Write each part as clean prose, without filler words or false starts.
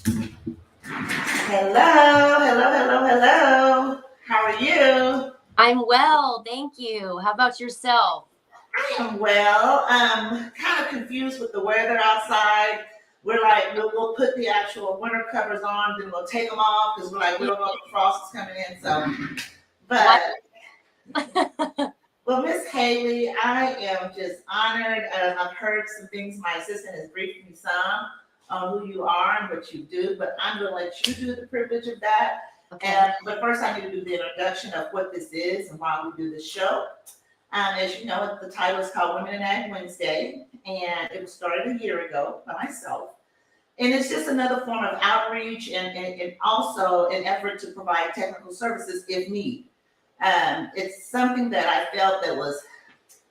Hello, hello, hello, hello. How are you? I'm well, thank you. How about yourself? I am well. Kind of confused with the weather outside. We're like, we'll put the actual winter covers on, then we'll take them off because we're like, we Yeah, don't know if the frost is coming in. So, what? but well, Miss Haley, I am just honored. I've heard some things. My assistant has briefed me some on who you are and what you do, but I'm going to let you do the privilege of that. Okay. But first, I need to do the introduction of what this is and why we do this show. As you know, the title is called Women in Ag Wednesday, and it was started a year ago by myself. And it's just another form of outreach and also an effort to provide technical services if need. It's something that I felt that was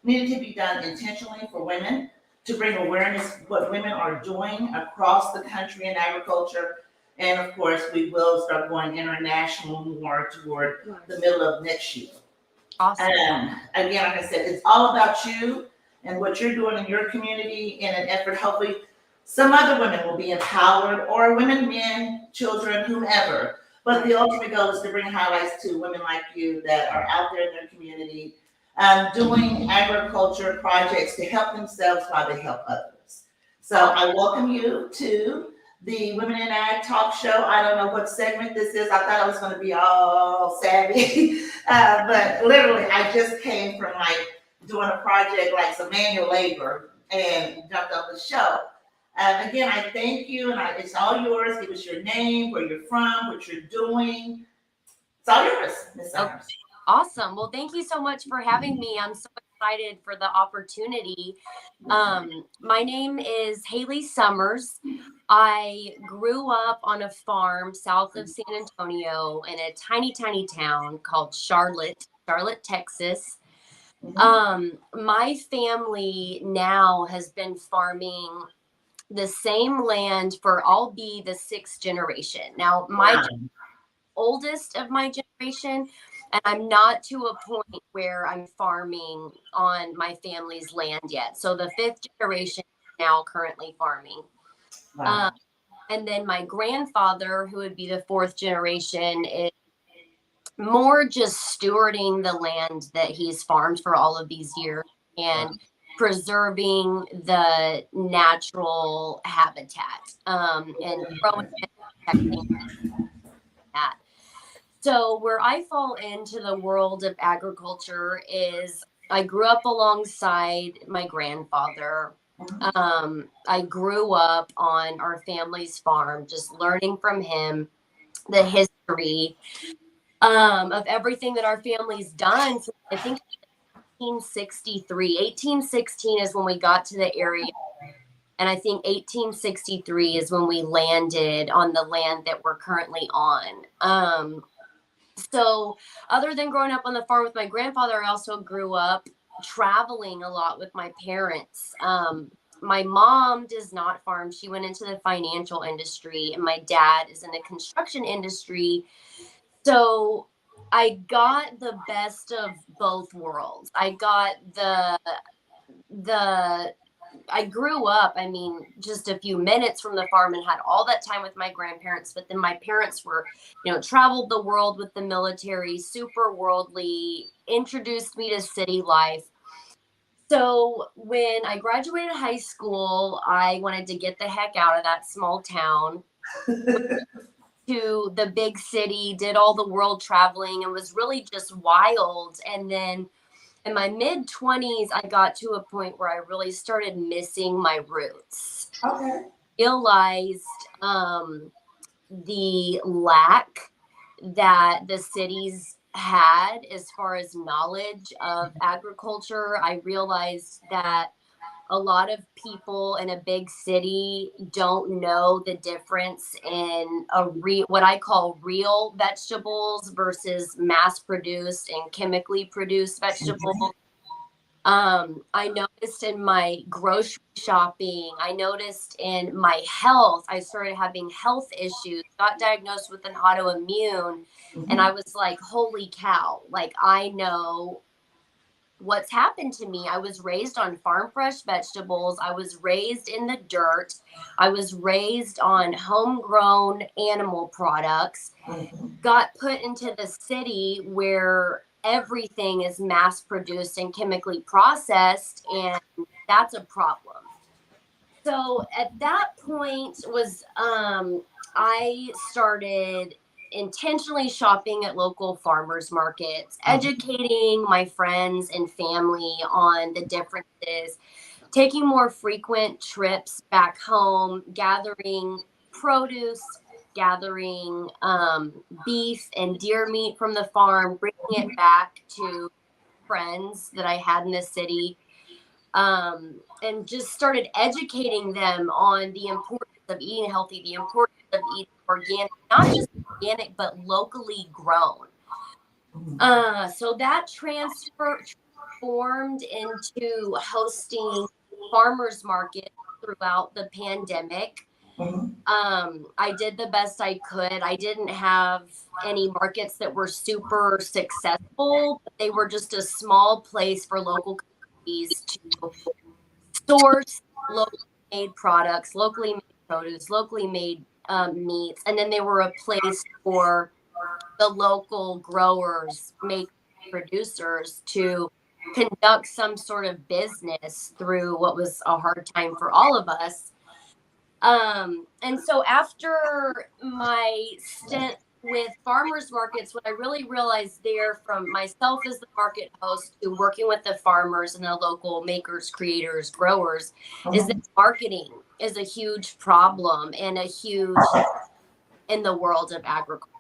needed to be done intentionally for women to bring awareness what women are doing across the country in agriculture. And of course, we will start going international more toward the middle of next year. Awesome. Again, like I said, it's all about you and what you're doing in your community in an effort. Hopefully, some other women will be empowered, or women, men, children, whomever. But the ultimate goal is to bring highlights to women like you that are out there in their community doing agriculture projects to help themselves while they help others. So Aw- I welcome you to the Women in Ag Talk Show. I don't know what segment this is. I thought I was going to be all savvy, but literally, I just came from like doing a project, like some manual labor, and jumped on the show. Again, I thank you, and it's all yours. Give us your name, where you're from, what you're doing. It's all yours, Miss Okay. Summers. Awesome. Well, thank you so much for having me. I'm so excited for the opportunity. My name is Haley Summers. I grew up on a farm south of San Antonio in a tiny, tiny town called Charlotte, Texas. Mhm. My family now has been farming the same land for I'll be the sixth generation. Now, Wow. oldest of my generation, and I'm not to a point where I'm farming on my family's land yet. So the fifth generation now currently farming. Um, Wow. and then my grandfather, who would be the fourth generation, is more just stewarding the land that he's farmed for all of these years and preserving the natural habitat and growing and protecting that. So, where I fall into the world of agriculture is I grew up alongside my grandfather. I grew up on our family's farm, just learning from him the history of everything that our family's done since I think 1863. 1816 is when we got to the area. And I think 1863 is when we landed on the land that we're currently on. So, other than growing up on the farm with my grandfather, I also grew up traveling a lot with my parents. My mom does not farm. She went into the financial industry, and my dad is in the construction industry. So I got the best of both worlds. I got the I grew up, I mean, just a few minutes from the farm and had all that time with my grandparents. But then my parents were, traveled the world with the military, super worldly, introduced me to city life. So when I graduated high school, I wanted to get the heck out of that small town to the big city, did all the world traveling, and was really just wild. And then in my mid 20s, I got to a point where I really started missing my roots. Okay. Realized the lack that the cities had as far as knowledge of agriculture. I realized that a lot of people in a big city don't know the difference in what I call real vegetables versus mass produced and chemically produced vegetables. I noticed in my grocery shopping, I noticed in my health, I started having health issues, got diagnosed with an autoimmune, and Mhm. I was like, holy cow, like I know what's happened to me. I was raised on farm fresh vegetables. I was raised in the dirt. I was raised on homegrown animal products, got put into the city where everything is mass produced and chemically processed, and that's a problem. So at that point was I started intentionally shopping at local farmers markets, educating my friends and family on the differences, taking more frequent trips back home, gathering produce, gathering beef and deer meat from the farm, bringing it back to friends that I had in the city, and just started educating them on the importance of eating healthy, the importance of eating organic, not just organic, but locally grown. So that transformed into hosting farmers markets throughout the pandemic. I did the best I could. I didn't have any markets that were super successful, but they were just a small place for local communities to source locally made products, locally made produce, locally made meats, and then they were a place for the local growers, make producers to conduct some sort of business through what was a hard time for all of us. And so after my stint with farmers markets, what I really realized there, from myself as the market host to working with the farmers and the local makers, creators, growers, is that marketing is a huge problem and a huge in the world of agriculture.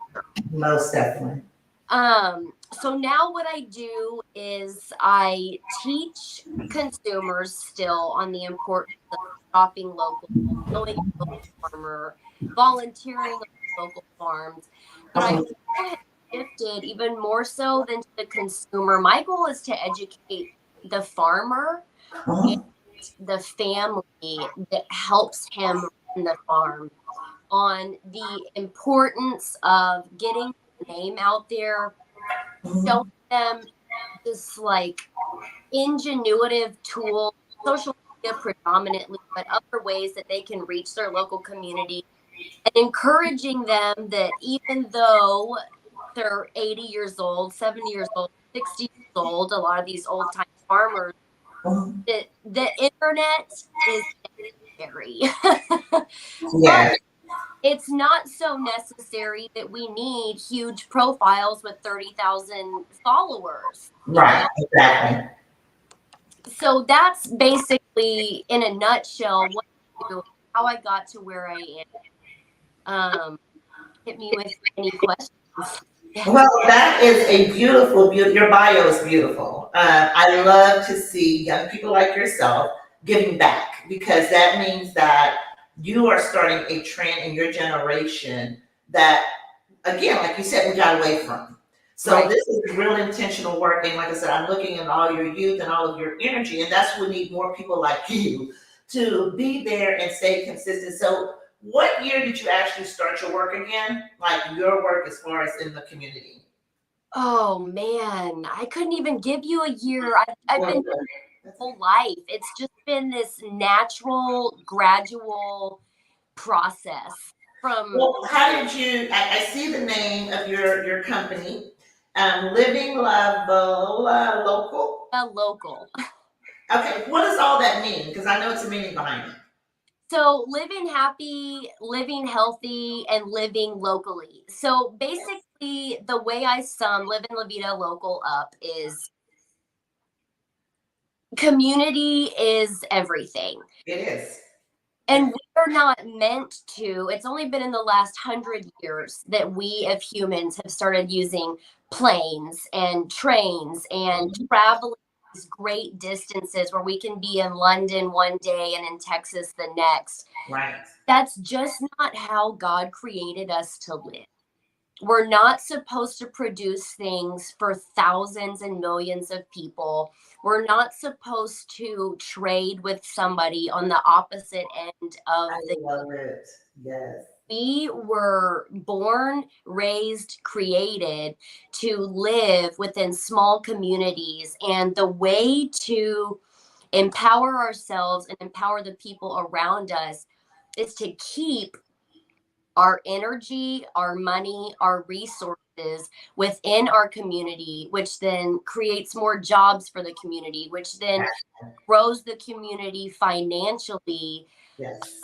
Most definitely. So now what I do is I teach consumers still on the importance of shopping local, knowing a local farmer, volunteering on local farms. But I also have shifted even more so than to the consumer. My goal is to educate the farmer and the family that helps him run the farm on the importance of getting the name out there, showing them this like ingenuitive tool, social media predominantly, but other ways that they can reach their local community, and encouraging them that even though they're 80 years old, 70 years old, 60 years old, a lot of these old time farmers, that the internet is necessary. Yeah. But it's not so necessary that we need huge profiles with 30,000 followers. Right. Exactly. So that's basically, in a nutshell, what I do, how I got to where I am. Hit me with any questions. Well, that is a beautiful, your bio is beautiful. I love to see young people like yourself giving back, because that means that you are starting a trend in your generation that, again, like you said, we got away from. So Right. this is real intentional work. And like I said, I'm looking at all your youth and all of your energy, and that's what we need, more people like you to be there and stay consistent. So what year did you actually start your work again? Like your work as far as in the community? Oh man, I couldn't even give you a year. I've been my whole life. It's just been this natural, gradual process from Well, how did you? I see the name of your company, Living Level Local. a local. Okay, what does all that mean? Because I know it's a meaning behind it. So living happy, living healthy, and living locally. So basically, the way I sum Livin' La Vida Local up is community is everything. It is. And we're not meant to. It's only been in the last 100 years that we, as humans, have started using planes and trains and traveling these great distances where we can be in London one day and in Texas the next. Right. That's just not how God created us to live. We're not supposed to produce things for thousands and millions of people. We're not supposed to trade with somebody on the opposite end of I love it. Yes. we were born, raised, created to live within small communities. And the way to empower ourselves and empower the people around us is to keep our energy, our money, our resources within our community, which then creates more jobs for the community, which then grows the community financially. Yes.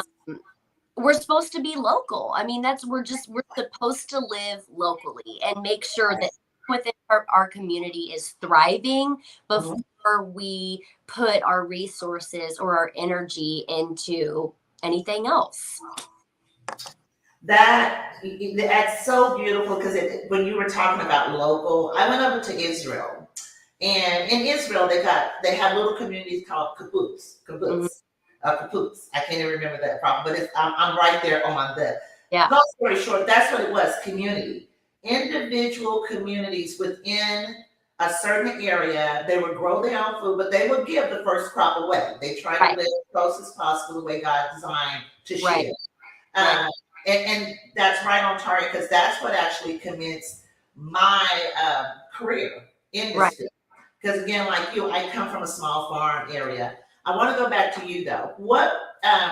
We're supposed to be local. I mean, we're supposed to live locally and make sure that within our community is thriving before we put our resources or our energy into anything else. That's so beautiful because when you were talking about local, I went over to Israel, and in Israel they have little communities called kibbutz. I can't even remember that problem, but I'm right there on the. Yeah. Long story short, that's what it was: community, individual communities within a certain area. They would grow their own food, but they would give the first crop away. They try to live as close as possible the way God designed to share. And that's right on target because that's what actually commenced my career in this field. Because again, like you, I come from a small farm area. I want to go back to you though. What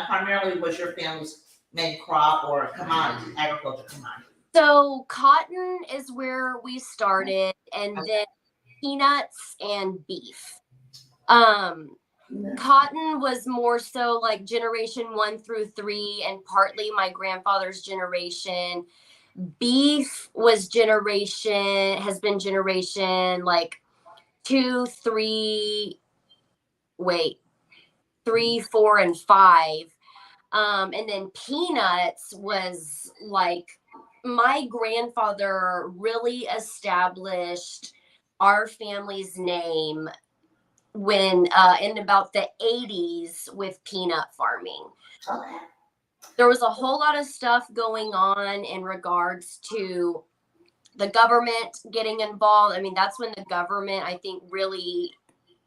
primarily was your family's main crop or commodity, agriculture commodity? So cotton is where we started, and then peanuts and beef. Cotton was more so like generation 1 through 3 and partly my grandfather's generation. Beef has been generation like 2, 3, 4, and 5. And then peanuts was like my grandfather really established our family's name when in about the 80s with peanut farming. Okay. There was a whole lot of stuff going on in regards to the government getting involved. I mean, that's when the government, I think, really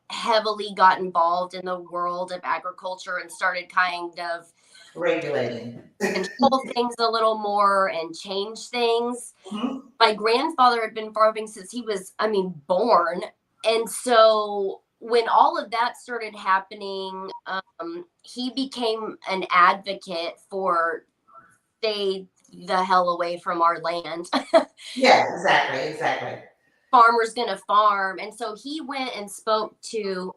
heavily got involved in the world of agriculture and started kind of regulating, control things a little more and change things. Mm-hmm. My grandfather had been farming since he was, born. And so when all of that started happening, he became an advocate for stay the hell away from our land. Yeah, exactly. Farmer's gonna farm. And so he went and spoke to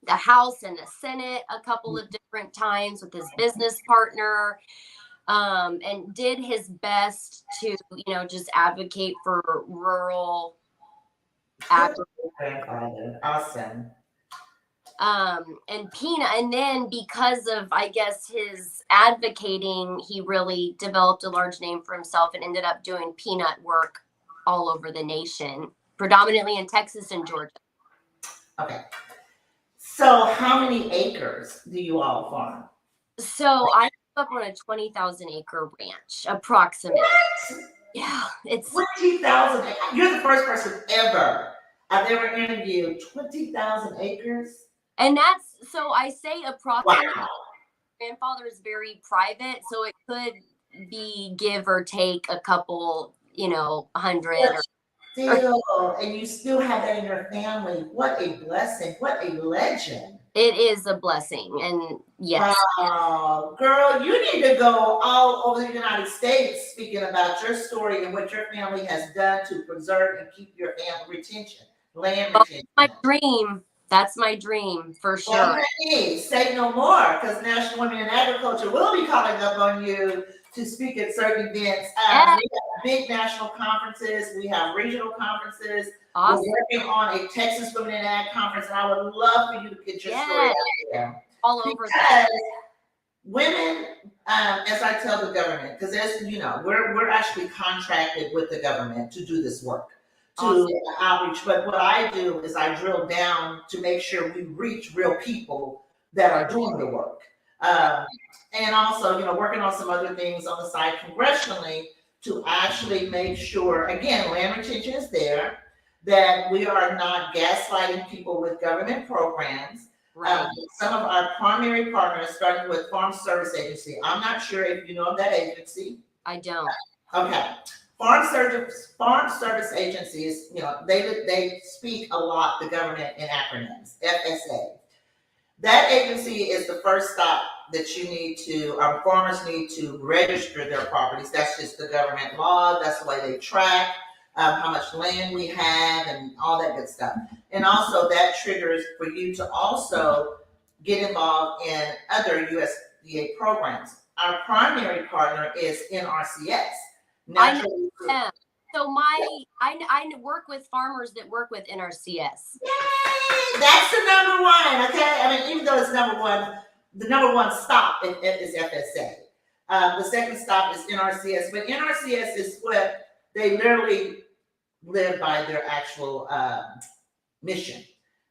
the House and the Senate a couple of different times with his business partner, and did his best to, just advocate for rural agriculture. Awesome. And then because of, I guess, his advocating, he really developed a large name for himself and ended up doing peanut work all over the nation, predominantly in Texas and Georgia. Okay. So how many acres do you all farm? So I grew up on a 20,000 acre ranch, approximately. What? Yeah, it's 20,000. You're the first person I've ever interviewed. 20,000 acres. And so I say approximately. Wow. Grandfather is very private, so it could be give or take a couple, 100. And you still have that in your family. What a blessing. What a legend. It is a blessing. And yes. Wow. Girl, you need to go all over the United States speaking about your story and what your family has done to preserve and keep your land retention. That's my dream for sure. Well, hey, say no more, because National Women in Agriculture will be calling up on you to speak at certain events. We have big national conferences. We have regional conferences. Awesome. We're working on a Texas Women in Ag conference, and I would love for you to get your story out there. All over that. Women, as I tell the government, because as you know, we're actually contracted with the government to do this work. To outreach, but what I do is I drill down to make sure we reach real people that are doing the work, and also, working on some other things on the side congressionally to actually make sure, again, land retention is there, that we are not gaslighting people with government programs. Right. Some of our primary partners, starting with Farm Service Agency. I'm not sure if you know of that agency. I don't. Okay. Farm service agencies, they speak a lot, the government in acronyms, FSA. That agency is the first stop that our farmers need to register their properties. That's just the government law. That's the way they track how much land we have and all that good stuff. And also that triggers for you to also get involved in other USDA programs. Our primary partner is NRCS. I know. So I work with farmers that work with NRCS. Yay! That's the number one, okay? I mean, even though it's number one, the number one stop is FSA. The second stop is NRCS, but NRCS is what they literally live by their actual mission,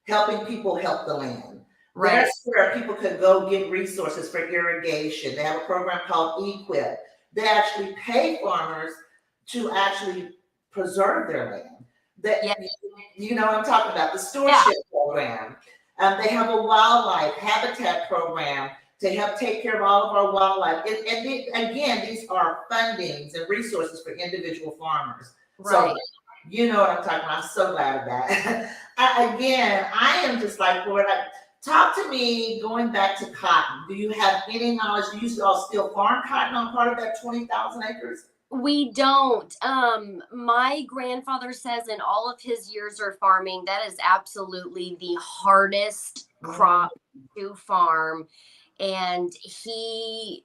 helping people help the land. Right. That's where people could go get resources for irrigation. They have a program called EQIP. They actually pay farmers to actually preserve their land. That, you know what I'm talking about, the stewardship program. They have a wildlife habitat program to help take care of all of our wildlife. Again, these are fundings and resources for individual farmers. Right. So, you know what I'm talking about. I'm so glad of that. I am just like, Lord, talk to me going back to cotton. Do you have any knowledge? Do you all still farm cotton on part of that 20,000 acres? We don't. My grandfather says in all of his years of farming, that is absolutely the hardest crop to farm. And he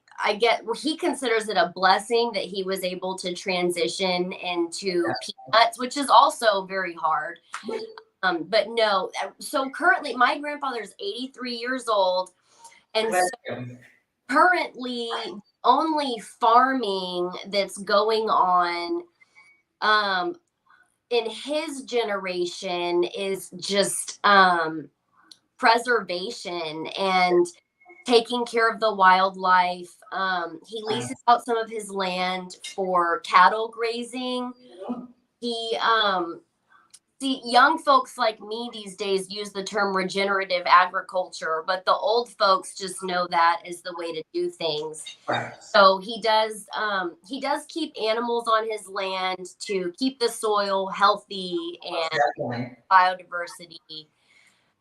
considers it a blessing that he was able to transition into peanuts, which is also very hard. But no, so currently my grandfather's 83 years old. And so currently only farming that's going on in his generation is just preservation and taking care of the wildlife. He leases out some of his land for cattle grazing. He See, young folks like me these days use the term regenerative agriculture, but the old folks just know that is the way to do things. Right. So he does keep animals on his land to keep the soil healthy and biodiversity.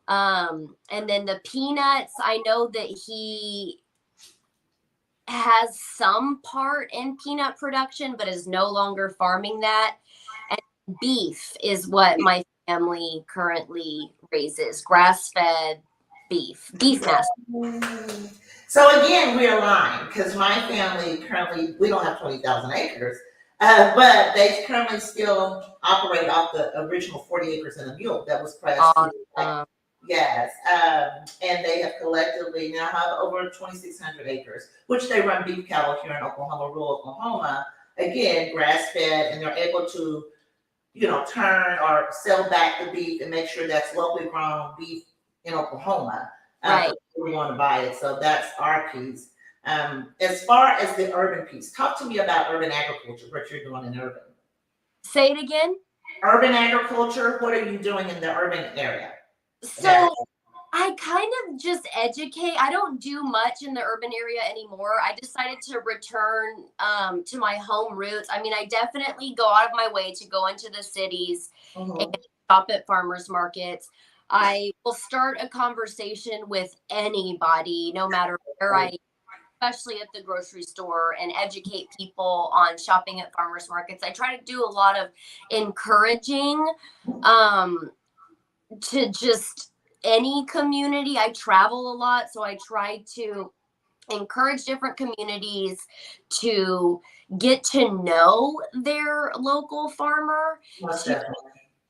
And then the peanuts, I know that he has some part in peanut production, but is no longer farming that. And beef is what my family currently raises, grass-fed beef master. So again, we're aligned because my family currently, we don't have 20,000 acres, but they currently still operate off the original 40 acres and a mule that was pressed. Yes, and they have collectively now have over 2,600 acres, which they run beef cattle here in Oklahoma, rural Oklahoma. Again, grass-fed, and they're able to, turn or sell back the beef and make sure that's locally grown beef in Oklahoma. Right. We want to buy it, so that's our piece. As far as the urban piece, talk to me about urban agriculture, what you're doing in urban. Say it again. Urban agriculture, what are you doing in the urban area? So I kind of just educate. I don't do much in the urban area anymore. I decided to return to my home roots. I mean, I definitely go out of my way to go into the cities and shop at farmers markets. I will start a conversation with anybody, no matter where I am, especially at the grocery store, and educate people on shopping at farmers markets. I try to do a lot of encouraging to just any community. I travel a lot, so I try to encourage different communities to get to know their local farmer, to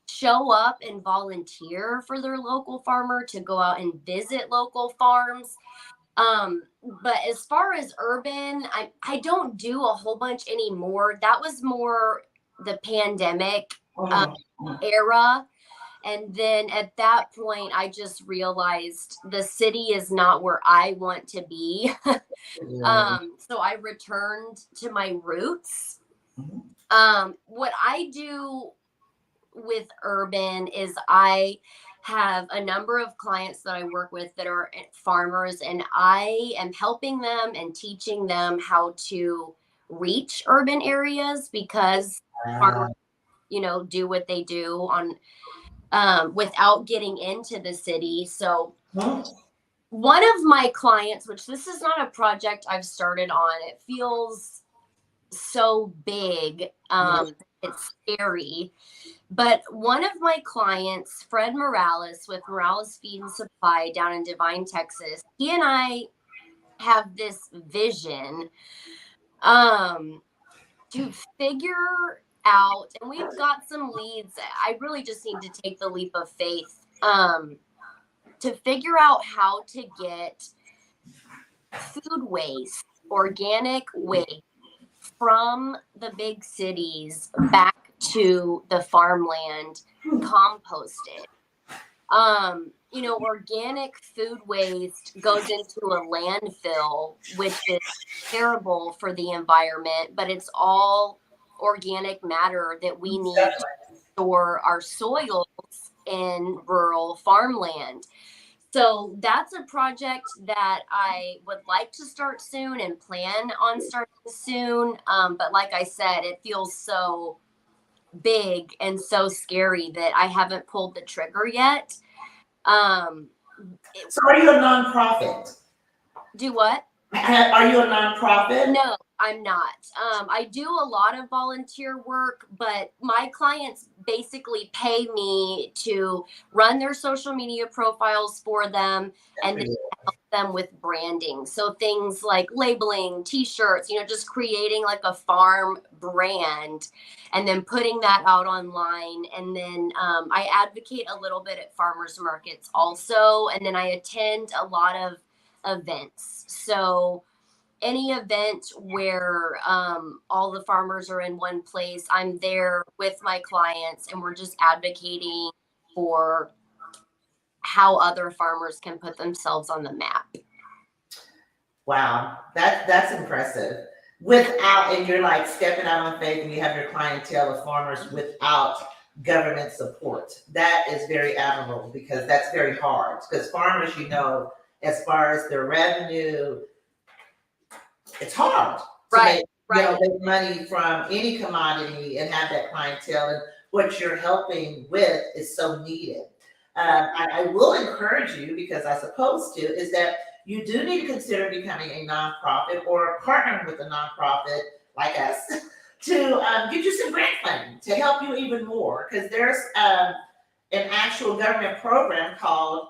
show up and volunteer for their local farmer, to go out and visit local farms. But as far as urban, I don't do a whole bunch anymore. That was more the pandemic era. And then at that point, I just realized the city is not where I want to be. So I returned to my roots. What I do with urban is I have a number of clients that I work with that are farmers, and I am helping them and teaching them how to reach urban areas because farmers, do what they do on without getting into the city. So one of my clients, which this is not a project I've started on, it feels so big. It's scary. But one of my clients, Fred Morales with Morales Feed and Supply down in Divine, Texas, he and I have this vision to figure out, and we've got some leads. I really just need to take the leap of faith to figure out how to get food waste, organic waste from the big cities back to the farmland composted. Organic food waste goes into a landfill, which is terrible for the environment, but it's all organic matter that we need to store our soils in rural farmland. So that's a project that I would like to start soon and plan on starting soon. But like I said, it feels so big and so scary that I haven't pulled the trigger yet. So are you a nonprofit? Do what? Are you a nonprofit? No, I'm not. I do a lot of volunteer work, but my clients basically pay me to run their social media profiles for them and then help them with branding. So things like labeling, t-shirts, just creating like a farm brand and then putting that out online. And then I advocate a little bit at farmers markets also. And then I attend a lot of events. So any event where all the farmers are in one place, I'm there with my clients and we're just advocating for how other farmers can put themselves on the map. Wow, that's impressive. And you're like stepping out on faith and you have your clientele of farmers without government support. That is very admirable because that's very hard. Because farmers, as far as their revenue, it's hard to make money from any commodity and have that clientele. And what you're helping with is so needed. I will encourage you, because I supposed to, is that you do need to consider becoming a nonprofit or partnering with a nonprofit like us to get you some grant funding to help you even more. Because there's an actual government program called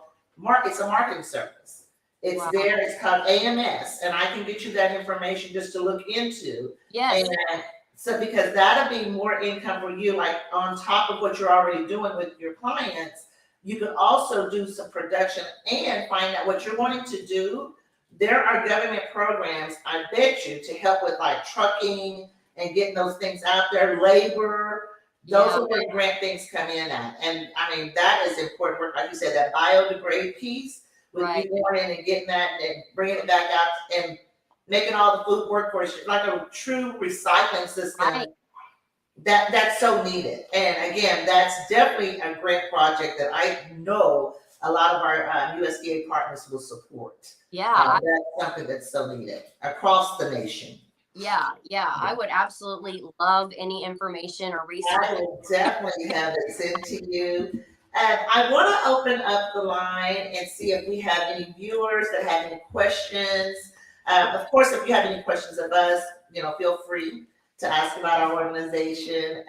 it's a marketing service. It's there. It's called AMS, and I can get you that information just to look into. Yes. And so, because that'll be more income for you, like on top of what you're already doing with your clients, you can also do some production and find out what you're wanting to do. There are government programs, I bet you, to help with like trucking and getting those things out there, labor. Those are where grant things come in at. And I mean, that is important work. Like you said, that biodegrade piece. With you going in and getting that and bringing it back out and making all the food work for you, like a true recycling system. That's so needed. And again, that's definitely a great project that I know a lot of our USDA partners will support. Yeah. That's something that's so needed across the nation. Yeah. I would absolutely love any information or research. I will definitely have it sent to you. And I want to open up the line and see if we have any viewers that have any questions. Of course, if you have any questions of us, feel free to ask about our organization.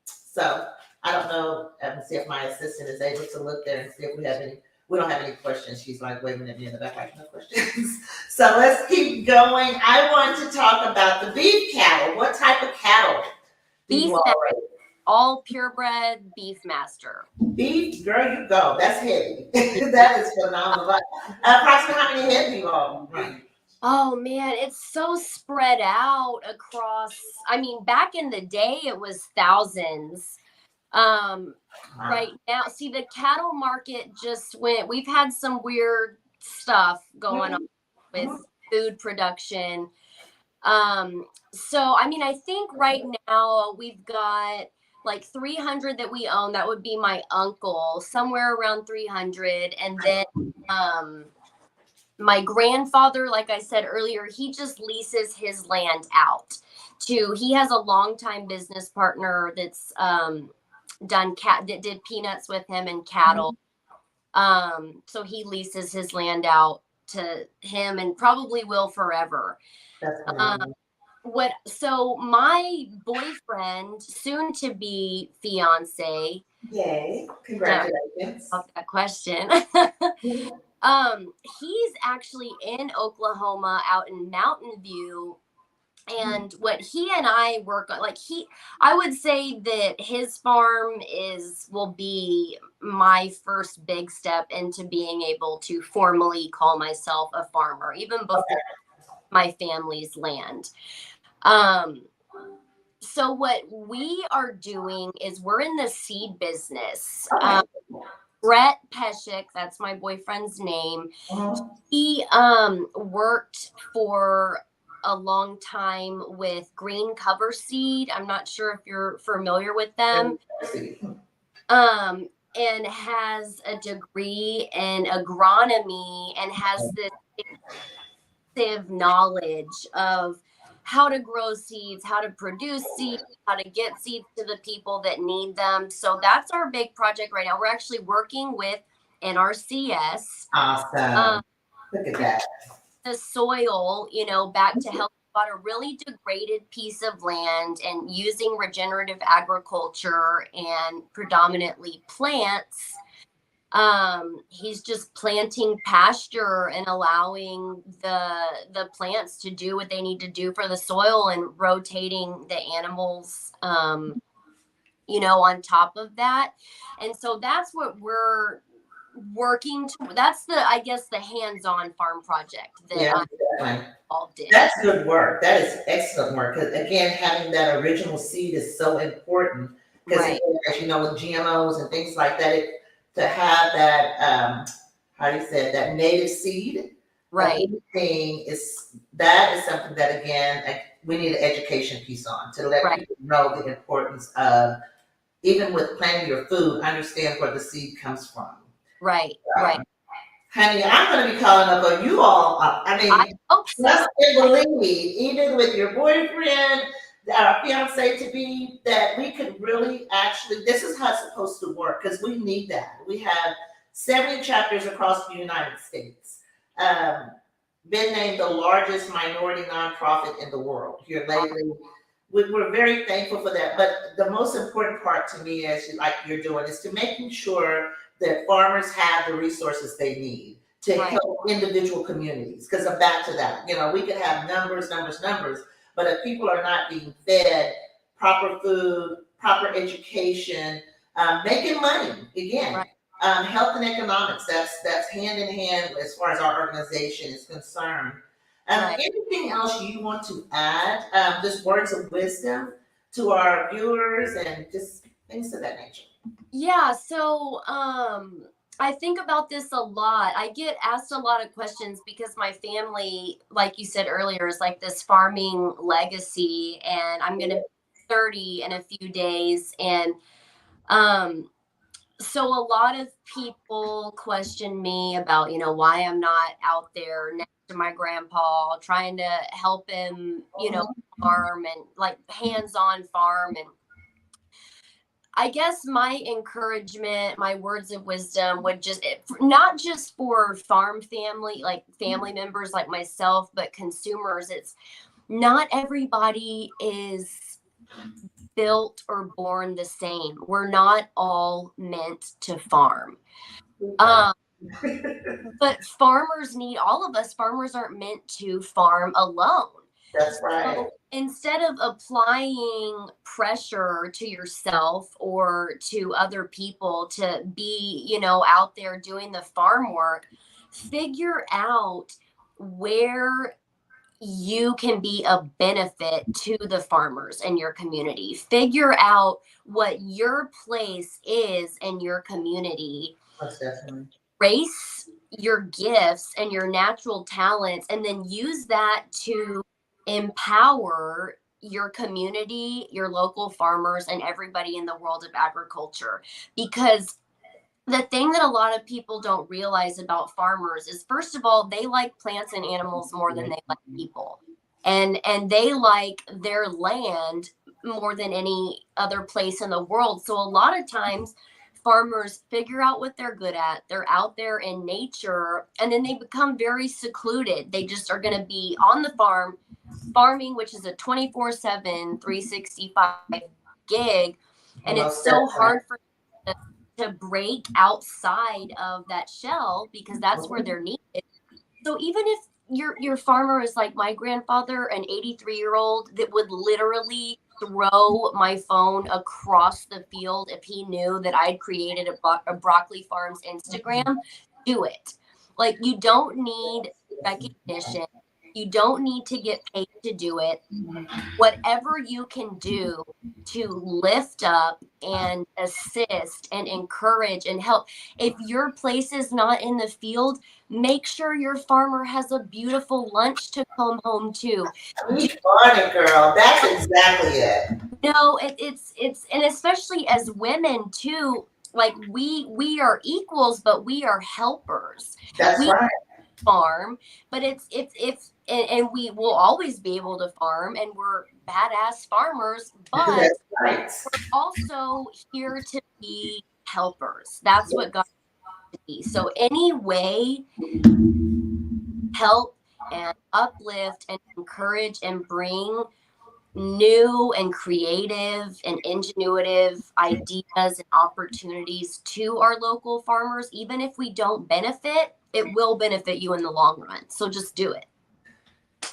So I don't know, see if my assistant is able to look there and see if we have any. We don't have any questions. She's like waving at me in the back, like, no questions. So let's keep going. I want to talk about the beef cattle. What type of cattle do you all raise? All purebred beef master. Beef, girl, you go. That's heavy. That is phenomenal. Approximately how many head do you all run? Oh man, it's so spread out across. I mean, back in the day, it was thousands. Right now, see, the cattle market just went. We've had some weird stuff going on with food production. So I mean, I think right now we've got like 300 that we own. That would be my uncle, somewhere around 300. And then my grandfather, like I said earlier, he just leases his land out to, he has a longtime business partner that's that did peanuts with him and cattle. So he leases his land out to him and probably will forever. That's Um, phenomenal. so my boyfriend, soon to be fiance, Yay. Congratulations. of that question. Mhm. He's actually in Oklahoma out in Mountain View. And what he and I work on, like I would say that his farm will be my first big step into being able to formally call myself a farmer, even before my family's land. So what we are doing is we're in the seed business. Okay. Brett Peshik, that's my boyfriend's name. Mhm. He worked for a long time with Green Cover Seed. I'm not sure if you're familiar with them. And has a degree in agronomy and has this extensive knowledge of how to grow seeds, how to produce seeds, how to get seeds to the people that need them. So that's our big project right now. We're actually working with NRCS. Awesome. Look at that. The soil, back to health, about a really degraded piece of land and using regenerative agriculture and predominantly plants. He's just planting pasture and allowing the plants to do what they need to do for the soil and rotating the animals, on top of that. And so that's what we're working to. That's I guess the hands-on farm project that Yeah, I'm definitely. involved in. That's good work. That is excellent work. Because again, having that original seed is so important. Because Right. as you know, with GMOs and things like that, to have that, how do you say it, that native seed, Right. anything that is something that again we need an education piece on to let Right. people know the importance of, even with planting your food, understand where the seed comes from. Right. Um, Right. Honey, I'm going to be calling up on you all. I I mean, hope so. trust and believe, even with your boyfriend, our fiance to be, that we could really actually, this is how it's supposed to work because we need that. We have 70 chapters across the United States. Been named the largest minority nonprofit in the world here lately. We're very thankful for that. But the most important part to me, as like you're doing, is to making sure that farmers have the resources they need to Right. help individual communities. Because I'm back to that. We could have numbers, but if people are not being fed proper food, proper education, making money again. Right. Health and economics, that's hand in hand as far as our organization is concerned. Right. Anything else you want to add? Just words of wisdom to our viewers and just things of that nature. Yeah. So, I think about this a lot. I get asked a lot of questions because my family, like you said earlier, is like this farming legacy, and I'm going to be 30 in a few days. And, so a lot of people question me about, why I'm not out there next to my grandpa trying to help him, farm and like hands-on farm. And I guess my encouragement, my words of wisdom would not just for farm family, like family members like myself, but consumers. It's not everybody is built or born the same. We're not all meant to farm. But all of us farmers aren't meant to farm alone. That's right. So instead of applying pressure to yourself or to other people to be, out there doing the farm work, figure out where you can be a benefit to the farmers in your community. Figure out what your place is in your community. Most definitely. Embrace your gifts and your natural talents, and then use that to empower your community, your local farmers, and everybody in the world of agriculture. Because the thing that a lot of people don't realize about farmers is, first of all, they like plants and animals more than they like people. And they like their land more than any other place in the world. So a lot of times farmers figure out what they're good at. They're out there in nature, and then they become very secluded. They just are going to be on the farm farming, which is a 24/7, 365 gig. And it's so hard for them to break outside of that shell because that's where they're needed. So even if your farmer is like my grandfather, an 83-year-old that would literally throw my phone across the field if he knew that I'd created a broccoli farm's Instagram, do it. Like, you don't need recognition. You don't need to get paid to do it. Whatever you can do to lift up and assist and encourage and help. If your place is not in the field, make sure your farmer has a beautiful lunch to come home to. You funny girl. That's exactly it. No, it's and especially as women too, like we are equals, but we are helpers. That's We right. farm, but it's and we will always be able to farm, and we're badass farmers, but That's right. also here to be helpers. That's what God to be. So any way, help and uplift and encourage and bring new and creative and ingenuitive ideas and opportunities to our local farmers, even if we don't benefit, it will benefit you in the long run. So just do it.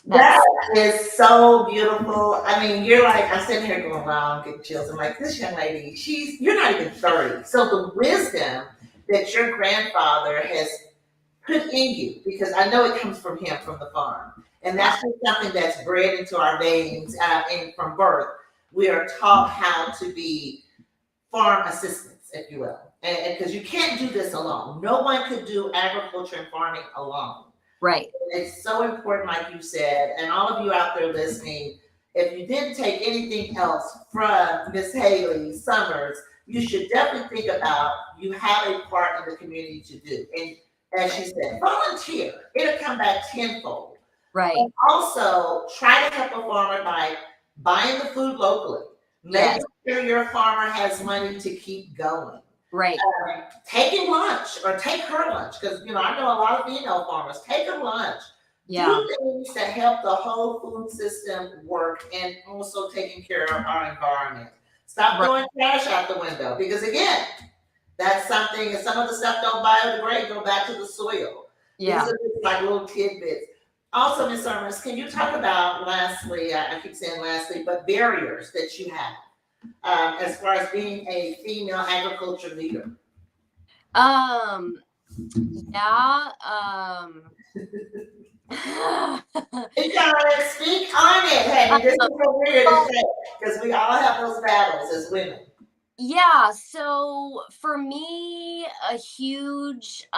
That is so beautiful. I mean, you're like, I'm sitting here going, wow, I'm getting chills. I'm like, this young lady, you're not even 30. So the wisdom that your grandfather has put in you, because I know it comes from him, from the farm. And that's just something that's bred into our veins, and from birth. We are taught how to be farm assistants, if you will. And because you can't do this alone. No one could do agriculture and farming alone. Right. It's so important, like you said, and all of you out there listening, if you didn't take anything else from Miss Haley Summers, you should definitely think about you have a part in the community to do. And as she said, volunteer. It'll come back tenfold. Right. And also try to help a farmer by buying the food locally. Making sure your farmer has money to keep going. Right. Taking lunch, or take her lunch, because I know a lot of female farmers. Take them lunch. Yeah. Do things that help the whole food system work, and also taking care of our environment. Stop throwing trash out the window, because again, that's something. If some of the stuff don't biodegrade, go back to the soil. Yeah. These are just like little tidbits. Also, Ms. Summers, can you talk about, lastly, I keep saying lastly, but barriers that you have as far as being a female agriculture leader? Yeah. You gotta speak on it. Hey, this is so weird to say, because we all have those battles as women. Yeah. So for me, a huge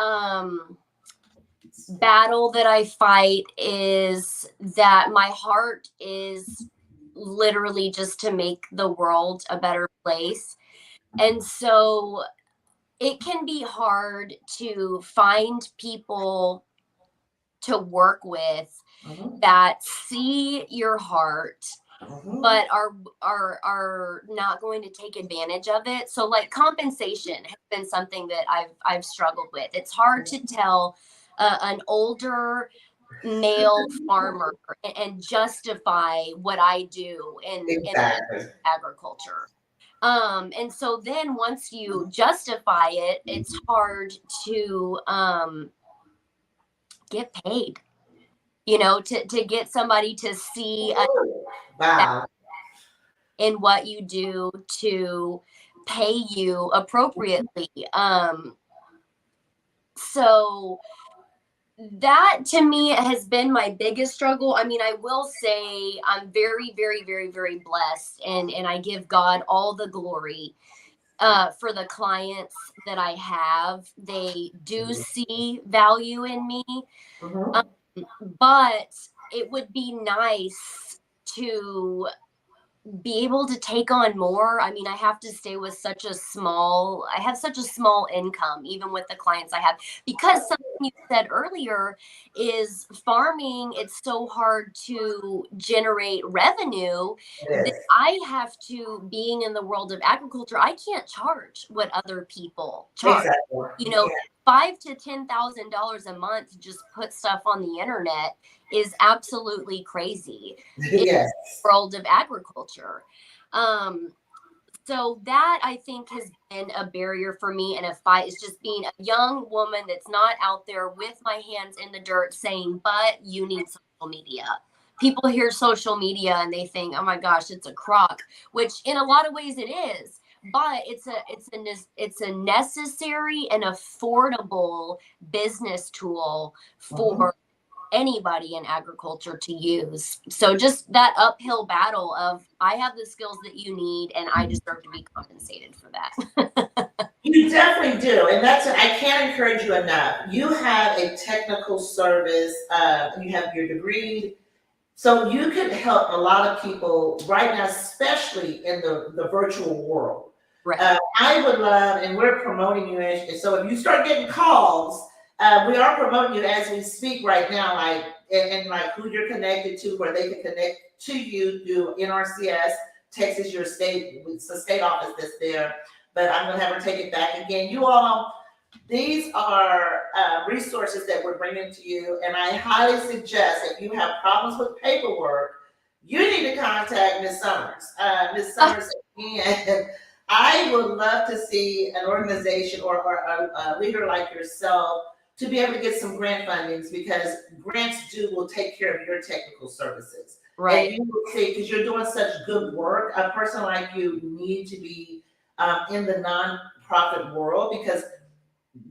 battle that I fight is that my heart is literally just to make the world a better place. And so it can be hard to find people to work with that see your heart, but are not going to take advantage of it. So like compensation has been something that I've struggled with. It's hard to tell an older male farmer and justify what I do in agriculture. And so then once you justify it, it's hard to get paid, to get somebody to see in what you do to pay you appropriately. So that to me has been my biggest struggle. I mean, I will say I'm very, very, very, very blessed, and I give God all the glory for the clients that I have. They do see value in me, but it would be nice to be able to take on more. I mean, I have to stay with I have such a small income, even with the clients I have, because something you said earlier is farming. It's so hard to generate revenue that Yes, I have to, being in the world of agriculture, I can't charge what other people charge. exactly. You You know, can't. $5,000 to $10,000 a month to just put stuff on the internet is absolutely crazy Yes. world of agriculture. Um, so that I think has been a barrier for me and a fight is just being a young woman that's not out there with my hands in the dirt saying, but you need social media. People hear social media and they think, oh my gosh, it's a crock, which in a lot of ways it is. But it's a necessary and affordable business tool Mhm. for anybody in agriculture to use. So just that uphill battle of I have the skills that you need and I deserve to be compensated for that. You definitely do, and I can't encourage you enough. You have a technical service. You have your degree, so you can help a lot of people right now, especially in the virtual world. Right. I would love, and we're promoting you. And so if you start getting calls, we are promoting you as we speak right now, like and like who you're connected to, where they can connect to you through NRCS, Texas, your state, it's a state office that's there. But I'm gonna have her take it back again. You all, these are resources that we're bringing to you, and I highly suggest if you have problems with paperwork, you need to contact Ms. Summers. Ms. Summers, and I would love to see an organization or a leader like yourself to be able to get some grant fundings because grants will take care of your technical services. Right. And you will see, because you're doing such good work, a person like you need to be in the nonprofit world because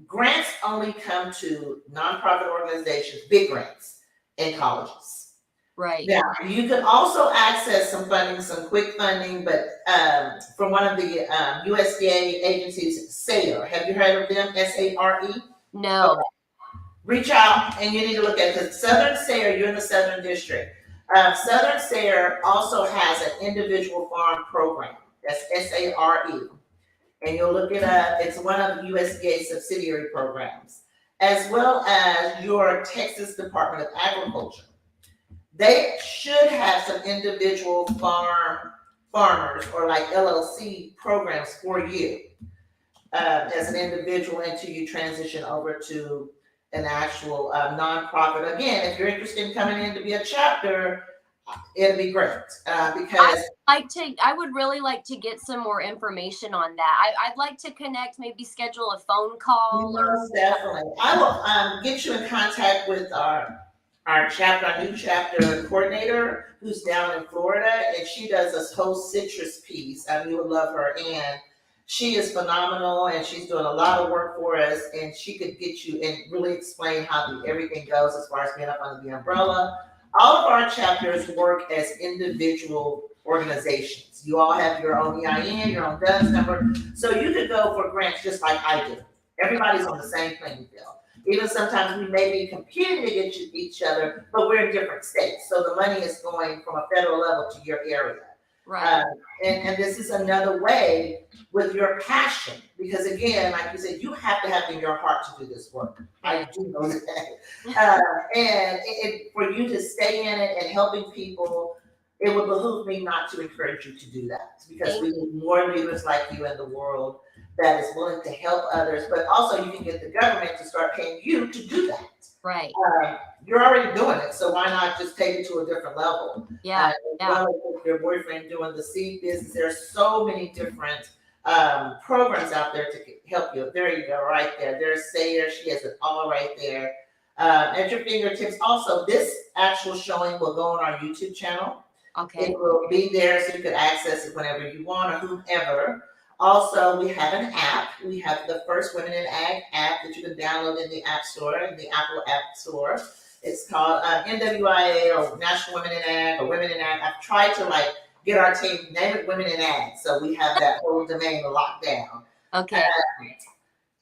grants only come to nonprofit organizations, big grants, and colleges. Right. Now, you can also access some funding, some quick funding, but from one of the USDA agencies, SARE. Have you heard of them? SARE? No. Reach out and you need to look at the Southern SARE. You're in the Southern District. Southern SARE also has an individual farm program. That's SARE, and you'll look it up. It's one of the USDA subsidiary programs, as well as your Texas Department of Agriculture. They should have some individual farmers or like LLC programs for you as an individual until you transition over to an actual nonprofit. Again, if you're interested in coming in to be a chapter, it'll be great because I would really like to get some more information on that. I'd like to connect, maybe schedule a phone call or most definitely. I will get you in contact with our chapter, our new chapter coordinator, who's down in Florida, and she does this whole citrus piece. You would love her, and she is phenomenal, and she's doing a lot of work for us, and she could get you and really explain how everything goes as far as being up under the umbrella. All of our chapters work as individual organizations. You all have your own EIN, your own DUNS number, so you could go for grants just like I do. Everybody's on the same playing field. Even sometimes we may be competing against each other, but we're in different states. So the money is going from a federal level to your area. right. And this is another way with your passion, because again, like you said, you have to have in your heart to do this work. I do know that. And for you to stay in it and helping people, it would behoove me not to encourage you to do that because we need more leaders like you in the world that is willing to help others, but also you can get the government to start paying you to do that. Right. You're already doing it, so why not just take it to a different level? Yeah. As well as with your boyfriend doing the seed business, there's so many different programs out there to help you. There you go, right there. There's Sayre, she has it all right there at your fingertips. Also, this actual showing will go on our YouTube channel. Okay. It will be there so you can access it whenever you want or whomever. Also, we have an app. We have the first Women in Ag app that you can download in the App Store, in the Apple App Store. It's called NWIA or National Women in Ag or Women in Ag. I've tried to get our team, name it Women in Ag. So we have that whole domain locked down. Okay.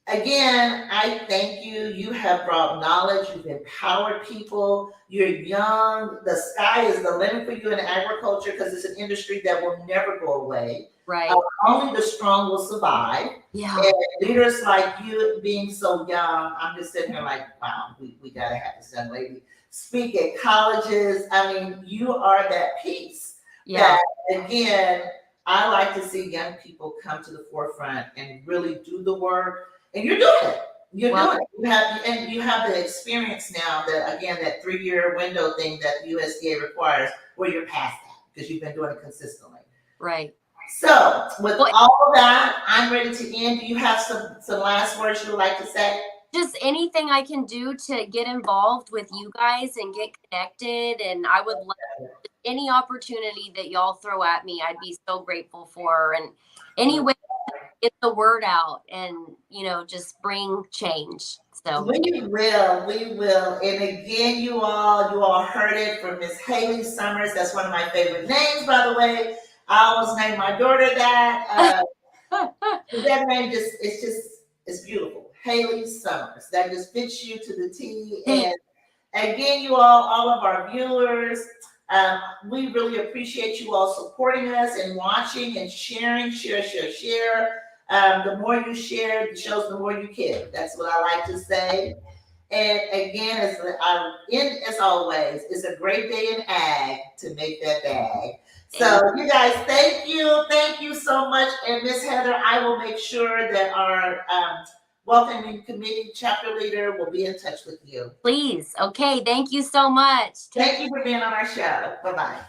Again, I thank you. You have brought knowledge. You've empowered people. You're young. The sky is the limit for you in agriculture because it's an industry that will never go away. Right. Only the strong will survive. Yeah. And leaders like you being so young, I'm just sitting here like, wow, we got to have this young lady speak at colleges. I mean, you are that piece. Yeah. That, again, I like to see young people come to the forefront and really do the work. And you're doing it. You're doing it. You have the experience now that, again, that 3-year window thing that USDA requires, where you're past that because you've been doing it consistently. Right. So with all of that, I'm ready to end. Do you have some last words you would like to say? Just anything I can do to get involved with you guys and get connected. And I would love any opportunity that y'all throw at me. I'd be so grateful for. And any way to get the word out and, just bring change. So we will. And again, you all heard it from Miss Haley Summers. That's one of my favorite names, by the way. I almost named my daughter that. That name it's beautiful. Haley Summers. That just fits you to the T. And again, you all of our viewers, we really appreciate you all supporting us and watching and sharing. Share. The more you share, it shows the more you care. That's what I like to say. And again, as always, it's a great day in ag to make that bag. So you guys, thank you so much. And Miss Heather, I will make sure that our welcoming committee chapter leader will be in touch with you. Please. Okay. Thank you so much. Thank you for being on our show. Bye-bye.